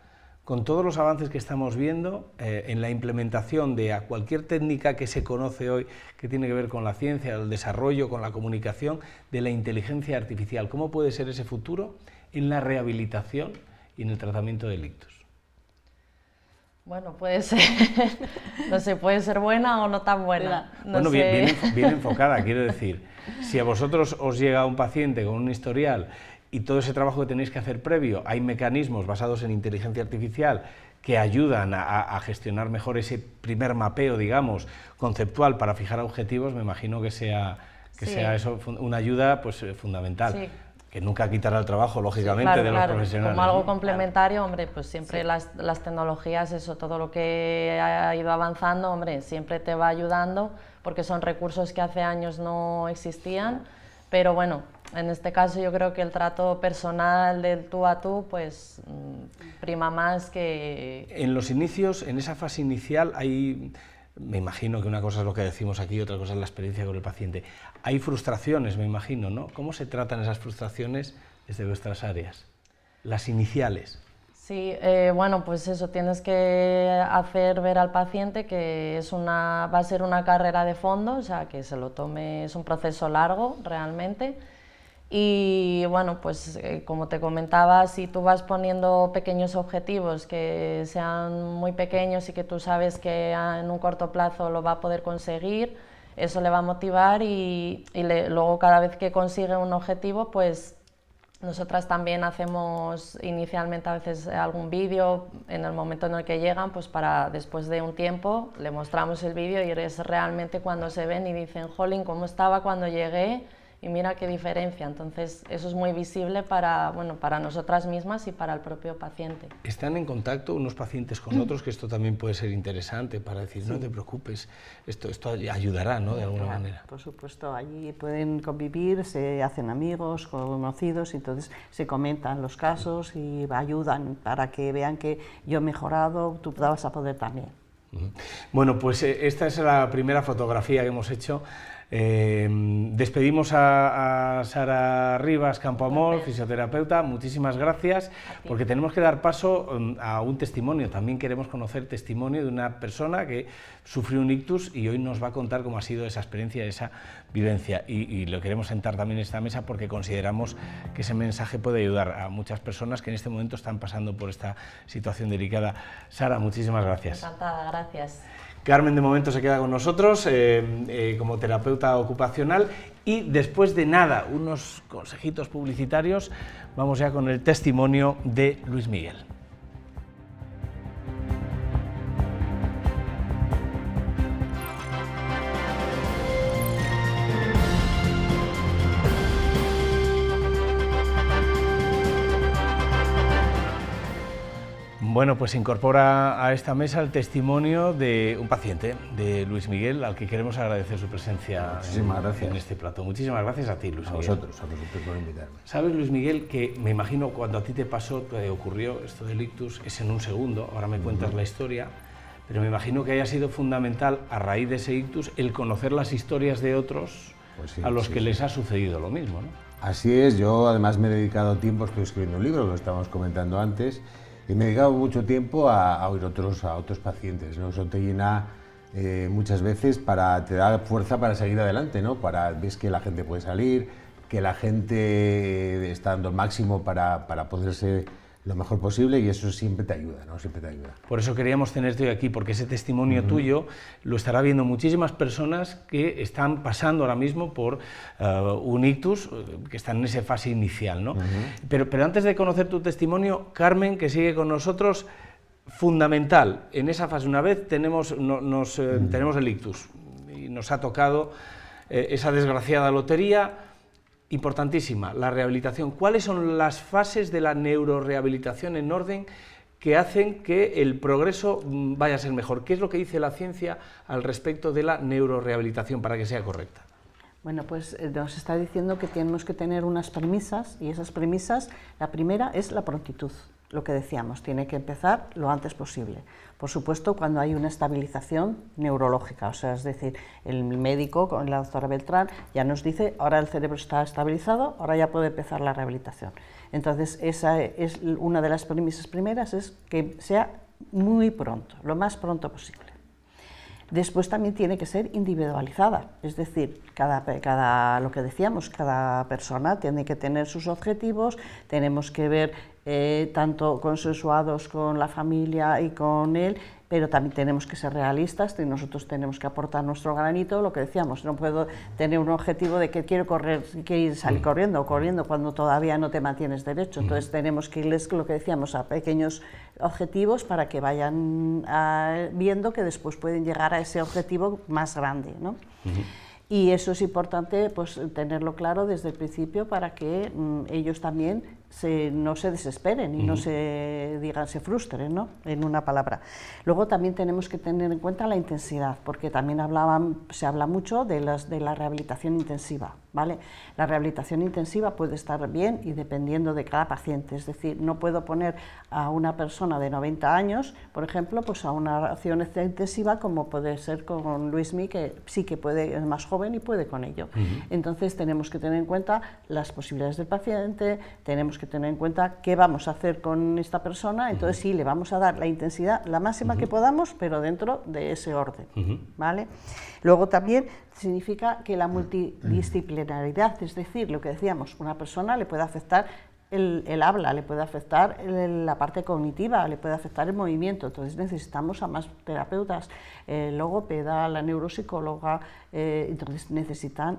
con todos los avances que estamos viendo en la implementación de cualquier técnica que se conoce hoy, que tiene que ver con la ciencia, el desarrollo, con la comunicación, de la inteligencia artificial? ¿Cómo puede ser ese futuro en la rehabilitación y en el tratamiento del ictus? Bueno, puede ser, no sé, puede ser buena o no tan buena. No bueno, sé. bien enfocada, quiero decir, si a vosotros os llega un paciente con un historial y todo ese trabajo que tenéis que hacer previo, hay mecanismos basados en inteligencia artificial que ayudan a gestionar mejor ese primer mapeo, digamos, conceptual para fijar objetivos, me imagino que sea eso una ayuda pues, fundamental. Sí. Que nunca quitará el trabajo, lógicamente, claro, de los profesionales. Como algo complementario, hombre, pues siempre las tecnologías, eso, todo lo que ha ido avanzando, hombre, siempre te va ayudando, porque son recursos que hace años no existían, pero bueno, en este caso yo creo que el trato personal del tú a tú, pues prima más que... En los inicios, en esa fase inicial, hay... Me imagino que una cosa es lo que decimos aquí y otra cosa es la experiencia con el paciente. Hay frustraciones, me imagino, ¿no? ¿Cómo se tratan esas frustraciones desde vuestras áreas? Las iniciales. Sí, bueno, pues eso, tienes que hacer ver al paciente que va a ser una carrera de fondo, o sea, que se lo tome, es un proceso largo realmente. Y bueno, pues como te comentaba, si tú vas poniendo pequeños objetivos que sean muy pequeños y que tú sabes que en un corto plazo lo va a poder conseguir, eso le va a motivar y luego cada vez que consigue un objetivo, pues nosotras también hacemos inicialmente a veces algún vídeo en el momento en el que llegan, pues para después de un tiempo le mostramos el vídeo y es realmente cuando se ven y dicen, jolín, ¿cómo estaba cuando llegué? Y mira qué diferencia, entonces eso es muy visible para nosotras mismas y para el propio paciente. ¿Están en contacto unos pacientes con otros? Que esto también puede ser interesante para decir, no te preocupes, esto ayudará, ¿no? De alguna manera. Por supuesto, allí pueden convivir, se hacen amigos, conocidos, entonces se comentan los casos y ayudan para que vean que yo he mejorado, tú vas a poder también. Bueno, pues esta es la primera fotografía que hemos hecho. Despedimos a Sara Rivas Campoamor, fisioterapeuta, muchísimas gracias, porque tenemos que dar paso a un testimonio. También queremos conocer testimonio de una persona que sufrió un ictus y hoy nos va a contar cómo ha sido esa experiencia, esa vivencia, y lo queremos sentar también en esta mesa porque consideramos que ese mensaje puede ayudar a muchas personas que en este momento están pasando por esta situación delicada. Sara, muchísimas gracias. Encantada, gracias. Carmen de momento se queda con nosotros como terapeuta ocupacional y después de nada, unos consejitos publicitarios, vamos ya con el testimonio de Luis Miguel. Bueno, pues se incorpora a esta mesa el testimonio de un paciente, de Luis Miguel, al que queremos agradecer su presencia en este plato. Muchísimas gracias a ti, Luis Miguel. A vosotros por invitarme. Sabes, Luis Miguel, que me imagino cuando a ti te pasó, te ocurrió esto del ictus, es en un segundo, ahora me cuentas la historia, pero me imagino que haya sido fundamental a raíz de ese ictus el conocer las historias de otros pues sí, a los que les ha sucedido lo mismo, ¿no? Así es, yo además me he dedicado tiempo, estoy escribiendo un libro, lo estábamos comentando antes, y me he dedicado mucho tiempo a oír a otros pacientes, ¿no? Eso te llena muchas veces, te da fuerza para seguir adelante, ¿no? Ves que la gente puede salir, que la gente está dando el máximo para poderse lo mejor posible y eso siempre te ayuda, ¿no? Siempre te ayuda. Por eso queríamos tenerte hoy aquí, porque ese testimonio tuyo lo estará viendo muchísimas personas que están pasando ahora mismo por un ictus, que están en esa fase inicial, ¿no? Pero antes de conocer tu testimonio, Carmen, que sigue con nosotros, fundamental, en esa fase, una vez tenemos el ictus y nos ha tocado esa desgraciada lotería, Importantísima, la rehabilitación. ¿Cuáles son las fases de la neurorehabilitación en orden que hacen que el progreso vaya a ser mejor? ¿Qué es lo que dice la ciencia al respecto de la neurorehabilitación para que sea correcta? Bueno, pues nos está diciendo que tenemos que tener unas premisas, y esas premisas, la primera es la prontitud, lo que decíamos, tiene que empezar lo antes posible. Por supuesto, cuando hay una estabilización neurológica, o sea, es decir, el médico, con la doctora Beltrán, ya nos dice, ahora el cerebro está estabilizado, ahora ya puede empezar la rehabilitación. Entonces, esa es una de las premisas primeras, es que sea muy pronto, lo más pronto posible. Después también tiene que ser individualizada, es decir, lo que decíamos, cada persona tiene que tener sus objetivos, tenemos que ver tanto consensuados con la familia y con él, pero también tenemos que ser realistas y nosotros tenemos que aportar nuestro granito, lo que decíamos, no puedo tener un objetivo de que quiero correr, quiero salir corriendo cuando todavía no te mantienes derecho, entonces tenemos que irles, lo que decíamos, a pequeños objetivos para que vayan viendo que después pueden llegar a ese objetivo más grande, ¿no? Y eso es importante, pues, tenerlo claro desde el principio para que ellos también no se desesperen y no se frustren, ¿no? En una palabra. Luego también tenemos que tener en cuenta la intensidad, porque también se habla mucho de la rehabilitación intensiva, ¿vale? La rehabilitación intensiva puede estar bien y dependiendo de cada paciente, es decir, no puedo poner a una persona de 90 años, por ejemplo, pues a una acción intensiva como puede ser con Luismi, que sí que puede, es más joven y puede con ello. Entonces tenemos que tener en cuenta las posibilidades del paciente, tenemos que tener en cuenta qué vamos a hacer con esta persona, entonces sí, le vamos a dar la intensidad la máxima que podamos, pero dentro de ese orden, ¿vale? Luego también significa que la multidisciplinaridad, es decir, lo que decíamos, una persona le puede afectar el habla, le puede afectar la parte cognitiva, le puede afectar el movimiento, entonces necesitamos a más terapeutas, logopeda, la neuropsicóloga, entonces necesitan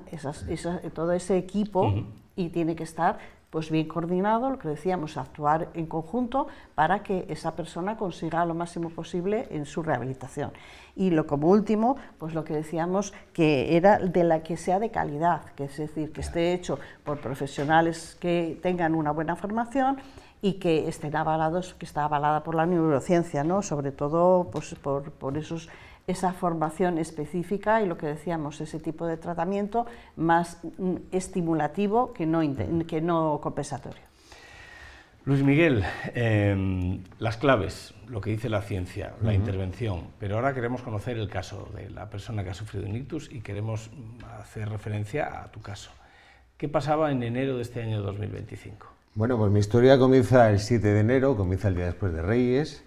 todo ese equipo y tiene que estar pues bien coordinado, lo que decíamos, actuar en conjunto para que esa persona consiga lo máximo posible en su rehabilitación. Y como último, pues lo que decíamos, que era de la que sea de calidad, que es decir, que esté hecho por profesionales que tengan una buena formación y que estén avalados, que está avalada por la neurociencia, ¿no? Sobre todo pues, por esa formación específica y lo que decíamos, ese tipo de tratamiento más estimulativo que no compensatorio. Luis Miguel, las claves, lo que dice la ciencia, la intervención, pero ahora queremos conocer el caso de la persona que ha sufrido un ictus y queremos hacer referencia a tu caso. ¿Qué pasaba en enero de este año 2025? Bueno, pues mi historia comienza el 7 de enero, comienza el día después de Reyes.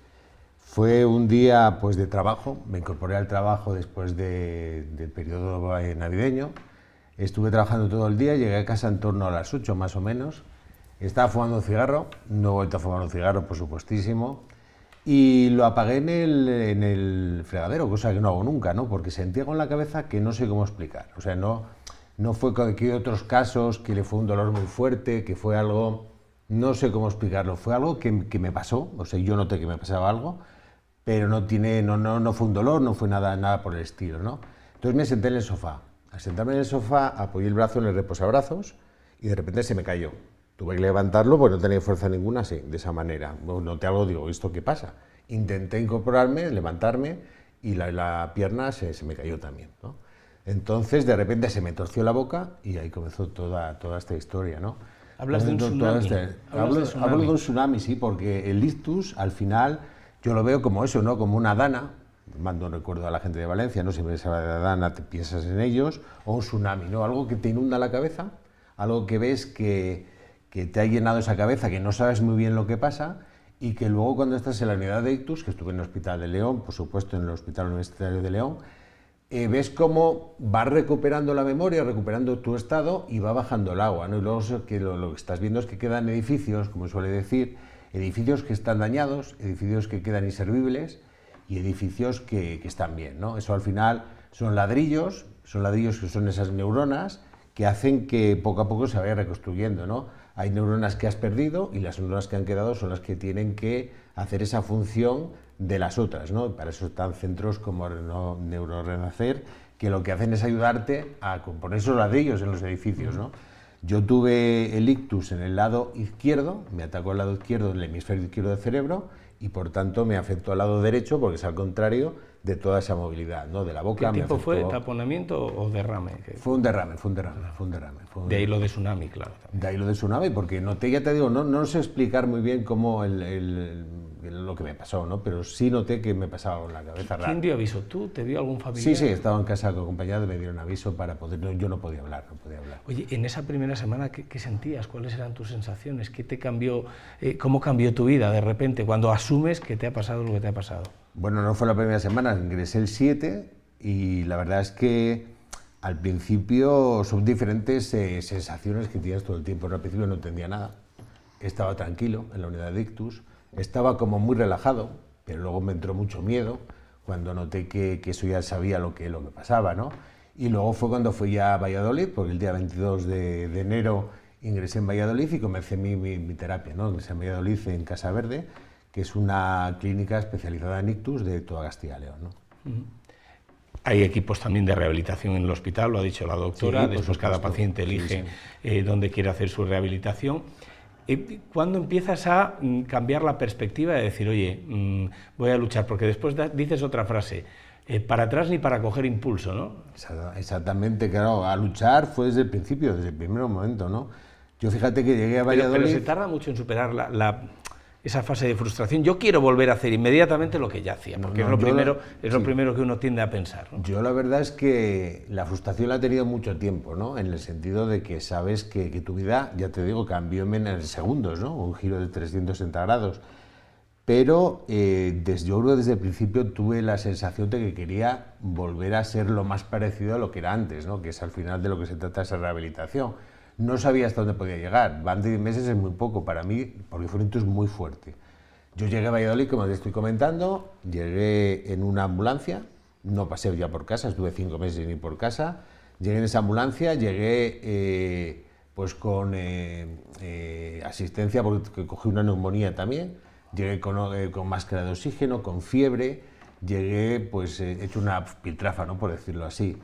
Fue un día pues, de trabajo, me incorporé al trabajo después del periodo navideño. Estuve trabajando todo el día, llegué a casa en torno a las 8 más o menos. Estaba fumando un cigarro, no he vuelto a fumar un cigarro, por supuestísimo, y lo apagué en el fregadero, cosa que no hago nunca, ¿no? Porque sentía con la cabeza que no sé cómo explicar. O sea, no fue que otros casos, que le fue un dolor muy fuerte, que fue algo, no sé cómo explicarlo, fue algo que me pasó, o sea, yo noté que me pasaba algo, pero no fue un dolor, no fue nada por el estilo, ¿no? Entonces me senté en el sofá. Al sentarme en el sofá apoyé el brazo en el reposabrazos y de repente se me cayó. Tuve que levantarlo porque no tenía fuerza ninguna, así, de esa manera. Noté algo, digo, ¿esto qué pasa? Intenté incorporarme, levantarme y la pierna se me cayó también, ¿no? Entonces de repente se me torció la boca y ahí comenzó toda esta historia, ¿no? Hablas de un tsunami. Hablo de un tsunami, sí, porque el ictus al final yo lo veo como eso, ¿no? Como una dana, mando un recuerdo a la gente de Valencia, no siempre se habla de la dana, te piensas en ellos, o un tsunami, ¿no? Algo que te inunda la cabeza, algo que ves que te ha llenado esa cabeza, que no sabes muy bien lo que pasa, y que luego cuando estás en la unidad de ictus, que estuve en el Hospital de León, por supuesto en el Hospital Universitario de León, ves cómo vas recuperando la memoria, recuperando tu estado y va bajando el agua, ¿no? Y luego lo que estás viendo es que quedan edificios, como suele decir, edificios que están dañados, edificios que quedan inservibles y edificios que están bien, ¿no? Eso al final son ladrillos que son esas neuronas que hacen que poco a poco se vaya reconstruyendo, ¿no? Hay neuronas que has perdido y las neuronas que han quedado son las que tienen que hacer esa función de las otras, ¿no? Para eso están centros como Neurorenacer, que lo que hacen es ayudarte a componer esos ladrillos en los edificios, ¿no? Yo tuve el ictus en el lado izquierdo, me atacó el lado izquierdo, el hemisferio izquierdo del cerebro, y por tanto me afectó al lado derecho, porque es al contrario de toda esa movilidad, ¿no? De la boca. ¿Qué tipo fue? ¿Taponamiento o derrame? Fue un derrame. De ahí lo de tsunami, claro. También. De ahí lo de tsunami, porque noté, ya te digo, no sé explicar muy bien cómo lo que me pasó, ¿no? Pero sí noté que me pasaba con la cabeza rara. ¿Quién dio aviso? ¿Tú? ¿Te dio algún familiar? Sí, estaba en casa acompañado y me dieron aviso para poder... yo no podía hablar. Oye, en esa primera semana, ¿qué sentías? ¿Cuáles eran tus sensaciones? ¿Qué te cambió? ¿Cómo cambió tu vida de repente cuando asumes que te ha pasado lo que te ha pasado? Bueno, no fue la primera semana, ingresé el 7 y la verdad es que al principio son diferentes sensaciones que tienes todo el tiempo. Al principio no entendía nada, estaba tranquilo en la unidad de ictus, estaba como muy relajado, pero luego me entró mucho miedo cuando noté que eso ya sabía lo que pasaba, ¿no? Y luego fue cuando fui ya a Valladolid, porque el día 22 de enero ingresé en Valladolid y comencé mi terapia, ¿no? Ingresé en Valladolid en Casa Verde, que es una clínica especializada en ictus de toda Castilla y León, ¿no? Hay equipos también de rehabilitación en el hospital, lo ha dicho la doctora, sí, después cada paciente elige dónde quiere hacer su rehabilitación. ¿Cuándo empiezas a cambiar la perspectiva de decir, oye, voy a luchar? Porque después dices otra frase, para atrás ni para coger impulso, ¿no? Exactamente, claro, a luchar fue desde el principio, desde el primer momento, ¿no? Yo fíjate que llegué a Valladolid... Pero se tarda mucho en superar esa fase de frustración. Yo quiero volver a hacer inmediatamente lo que ya hacía, porque es lo primero que uno tiende a pensar, ¿no? Yo la verdad es que la frustración la he tenido mucho tiempo, ¿no? En el sentido de que sabes que tu vida, ya te digo, cambió en segundos, ¿no? Un giro de 360 grados. Pero yo creo que desde el principio tuve la sensación de que quería volver a ser lo más parecido a lo que era antes, ¿no? Que es al final de lo que se trata esa rehabilitación. No sabía hasta dónde podía llegar, 10 meses es muy poco para mí, porque fue un ictus muy fuerte. Yo llegué a Valladolid, como te estoy comentando, llegué en una ambulancia, no pasé ya por casa, estuve 5 meses sin ir por casa, llegué en esa ambulancia, llegué pues con asistencia, porque cogí una neumonía también, llegué con máscara de oxígeno, con fiebre, llegué pues hecho una piltrafa, ¿no? Por decirlo así.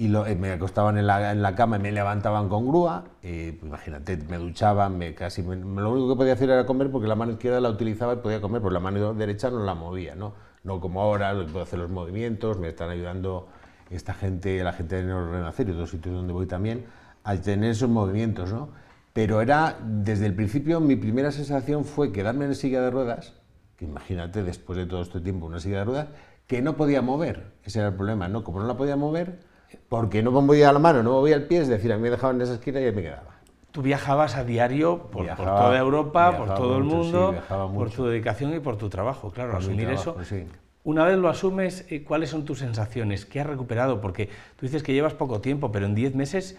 Y me acostaban en la cama y me levantaban con grúa, pues imagínate, me duchaban, lo único que podía hacer era comer, porque la mano izquierda la utilizaba y podía comer, pero la mano derecha no la movía, ¿no? No como ahora, puedo hacer los movimientos, me están ayudando la gente de Neurorenacer y otros sitios donde voy también, a tener esos movimientos, ¿no? Pero desde el principio, mi primera sensación fue quedarme en silla de ruedas, que imagínate, después de todo este tiempo, una silla de ruedas, que no podía mover, ese era el problema, ¿no? Como no la podía mover, porque no movía la mano, no movía el pie, es decir, a mí me dejaban en esa esquina y ahí me quedaba. Tú viajabas a diario por toda Europa, por todo el mundo, por tu dedicación y por tu trabajo, claro, por asumir eso. Sí. Una vez lo asumes, ¿cuáles son tus sensaciones? ¿Qué has recuperado? Porque tú dices que llevas poco tiempo, pero en 10 meses,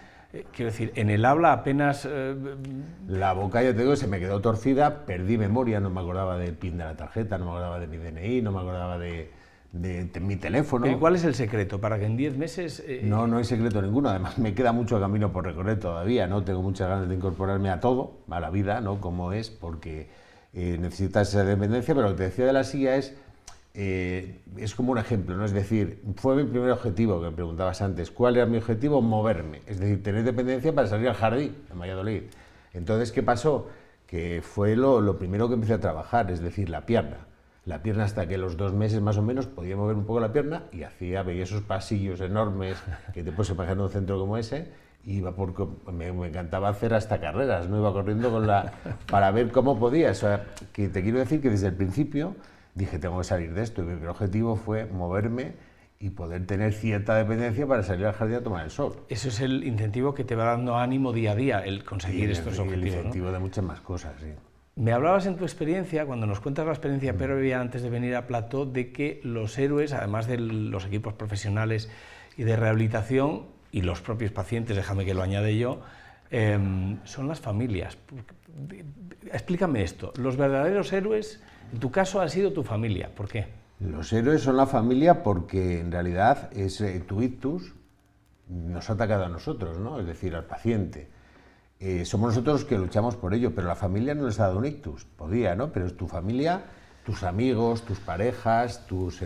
quiero decir, en el habla apenas... La boca, ya te digo, se me quedó torcida, perdí memoria, no me acordaba del PIN de la tarjeta, no me acordaba de mi DNI, no me acordaba de mi teléfono. ¿Y cuál es el secreto para que en 10 meses...? No hay secreto ninguno, además me queda mucho camino por recorrer todavía, ¿no? Tengo muchas ganas de incorporarme a todo, a la vida, ¿no? Como es, porque necesitas esa dependencia, pero lo que te decía de la silla es como un ejemplo, ¿no? Es decir, fue mi primer objetivo, que me preguntabas antes, ¿cuál era mi objetivo? Moverme, es decir, tener dependencia para salir al jardín en Valladolid. Entonces, ¿qué pasó? Que fue lo primero que empecé a trabajar, es decir, la pierna. La pierna, hasta que los 2 meses más o menos podía mover un poco la pierna y veía esos pasillos enormes que te puedes imaginar en un centro como ese, y me encantaba hacer hasta carreras, no iba corriendo para ver cómo podía. O sea, que te quiero decir que desde el principio dije, tengo que salir de esto, y mi objetivo fue moverme y poder tener cierta dependencia para salir al jardín a tomar el sol. Eso es el incentivo que te va dando ánimo día a día, el conseguir estos objetivos. El incentivo, ¿no? De muchas más cosas, sí. Me hablabas en tu experiencia, cuando nos cuentas la experiencia previa antes de venir a Plató, de que los héroes, además de los equipos profesionales y de rehabilitación, y los propios pacientes, déjame que lo añade yo, son las familias. Explícame esto, los verdaderos héroes, en tu caso, han sido tu familia, ¿por qué? Los héroes son la familia porque en realidad tu ictus nos ha atacado a nosotros, ¿no? Es decir, al paciente. Somos nosotros los que luchamos por ello, pero la familia no les ha dado un ictus, podía, ¿no? Pero es tu familia, tus amigos, tus parejas, tus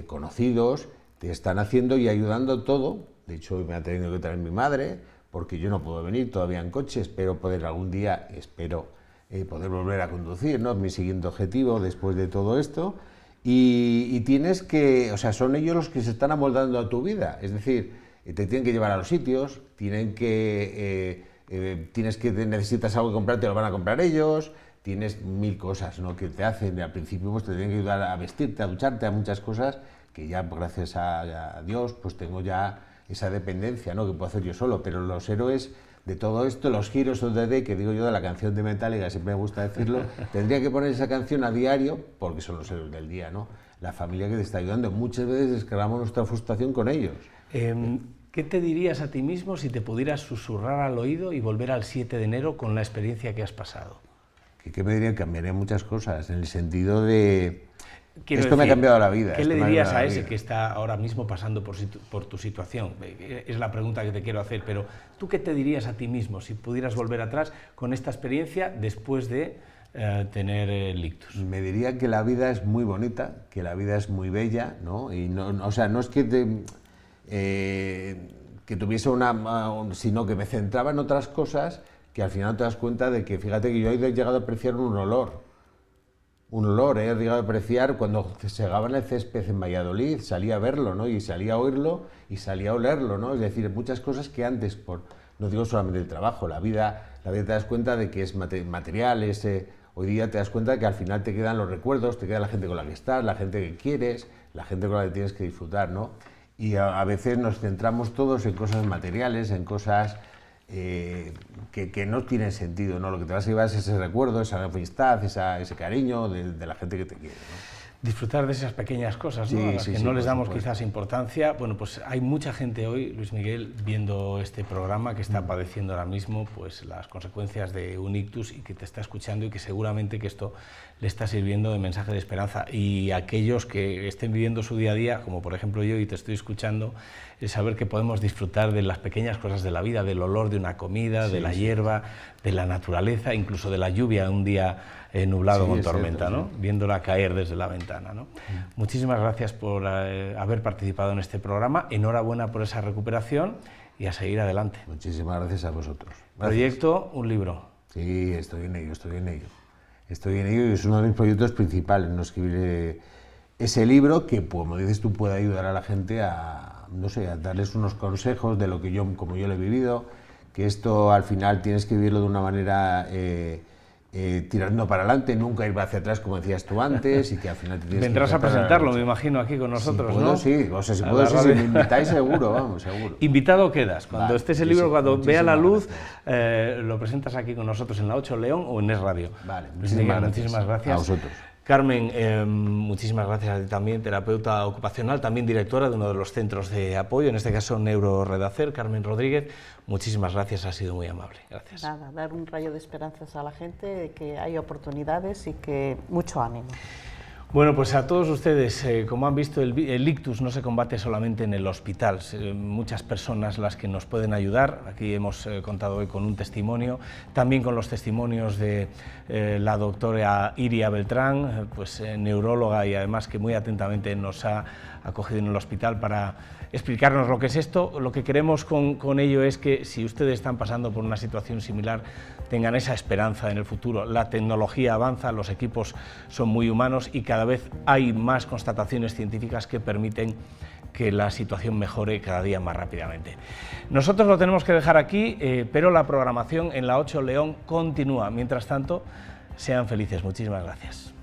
conocidos, te están haciendo y ayudando todo. De hecho, me ha tenido que traer mi madre, porque yo no puedo venir todavía en coche, espero poder algún día, poder volver a conducir, ¿no? Mi siguiente objetivo después de todo esto. Y tienes que, o sea, son ellos los que se están amoldando a tu vida, es decir, te tienen que llevar a los sitios, necesitas algo que comprar, te lo van a comprar ellos, tienes mil cosas, ¿no?, que te hacen, al principio pues te tienen que ayudar a vestirte, a ducharte, a muchas cosas, que ya gracias a Dios pues tengo ya esa dependencia, ¿no?, que puedo hacer yo solo, pero los héroes de todo esto, los Heroes of the Day, que digo yo de la canción de Metallica, siempre me gusta decirlo, tendría que poner esa canción a diario, porque son los héroes del día, ¿no? La familia que te está ayudando. Muchas veces descargamos nuestra frustración con ellos. ¿Qué te dirías a ti mismo si te pudieras susurrar al oído y volver al 7 de enero con la experiencia que has pasado? ¿Qué me diría? Cambiaría muchas cosas, en el sentido de... Quiero esto decir, me ha cambiado la vida. ¿Qué le dirías a ese que está ahora mismo pasando por tu situación? Es la pregunta que te quiero hacer, pero ¿tú qué te dirías a ti mismo si pudieras volver atrás con esta experiencia después de tener el ictus? Me diría que la vida es muy bonita, que la vida es muy bella, ¿no? Y o sea, no es que tuviese sino que me centraba en otras cosas que al final te das cuenta de que, fíjate que yo he llegado a apreciar un olor, he llegado a apreciar cuando se segaban el césped en Valladolid, salía a verlo, ¿no? Y salía a oírlo y salía a olerlo, ¿no? Es decir, muchas cosas que antes, no digo solamente el trabajo, la vida te das cuenta de que es material, hoy día te das cuenta de que al final te quedan los recuerdos, te queda la gente con la que estás, la gente que quieres, la gente con la que tienes que disfrutar, ¿no? Y a veces nos centramos todos en cosas materiales, en cosas que no tienen sentido, ¿no? Lo que te vas a llevar es ese recuerdo, esa amistad, ese cariño de la gente que te quiere, ¿no? Disfrutar de esas pequeñas cosas, ¿no? Sí, a las sí, que sí, no les damos supuesto. quizás importancia. Bueno, pues hay mucha gente hoy, Luis Miguel, viendo este programa que está padeciendo ahora mismo pues las consecuencias de un ictus y que te está escuchando y que seguramente que esto le está sirviendo de mensaje de esperanza. Y aquellos que estén viviendo su día a día, como por ejemplo yo y te estoy escuchando, es saber que podemos disfrutar de las pequeñas cosas de la vida, del olor de una comida, de la hierba, de la naturaleza, incluso de la lluvia un día nublado con tormenta, cierto, ¿no? Viéndola caer desde la ventana, ¿no? Muchísimas gracias por haber participado en este programa, enhorabuena por esa recuperación y a seguir adelante. Muchísimas gracias a vosotros. Gracias. Proyecto, un libro. Sí, estoy en ello y es uno de mis proyectos principales, no escribir ese libro que, como dices tú, puede ayudar a la gente a, no sé, a darles unos consejos de lo que como yo lo he vivido, que esto al final tienes que vivirlo de una manera tirando para adelante, nunca ir hacia atrás como decías tú antes, y que al final te tienes Vendrás que a presentarlo, me imagino, aquí con nosotros, si puedo, ¿no? Sí, o sea, si puedo, sí, si me invitáis seguro, vamos, seguro. Invitado quedas, cuando estés el libro, sí, cuando vea la luz, gracias. lo presentas aquí con nosotros en la 8 León o en Es Radio. Vale, muchísimas gracias. A vosotros. Carmen, muchísimas gracias a ti también, terapeuta ocupacional, también directora de uno de los centros de apoyo, en este caso Neuroredacer, Carmen Rodríguez, muchísimas gracias, ha sido muy amable. Gracias. Nada, dar un rayo de esperanzas a la gente, de que hay oportunidades y que mucho ánimo. Bueno, pues a todos ustedes, como han visto, el ictus no se combate solamente en el hospital, muchas personas las que nos pueden ayudar, aquí hemos contado hoy con un testimonio, también con los testimonios de la doctora Iria Beltrán, pues neuróloga y además que muy atentamente nos ha acogido en el hospital para explicarnos lo que es esto. Lo que queremos con ello es que si ustedes están pasando por una situación similar, tengan esa esperanza en el futuro. La tecnología avanza, los equipos son muy humanos y cada vez hay más constataciones científicas que permiten que la situación mejore cada día más rápidamente. Nosotros lo tenemos que dejar aquí, pero la programación en la 8 León continúa. Mientras tanto, sean felices. Muchísimas gracias.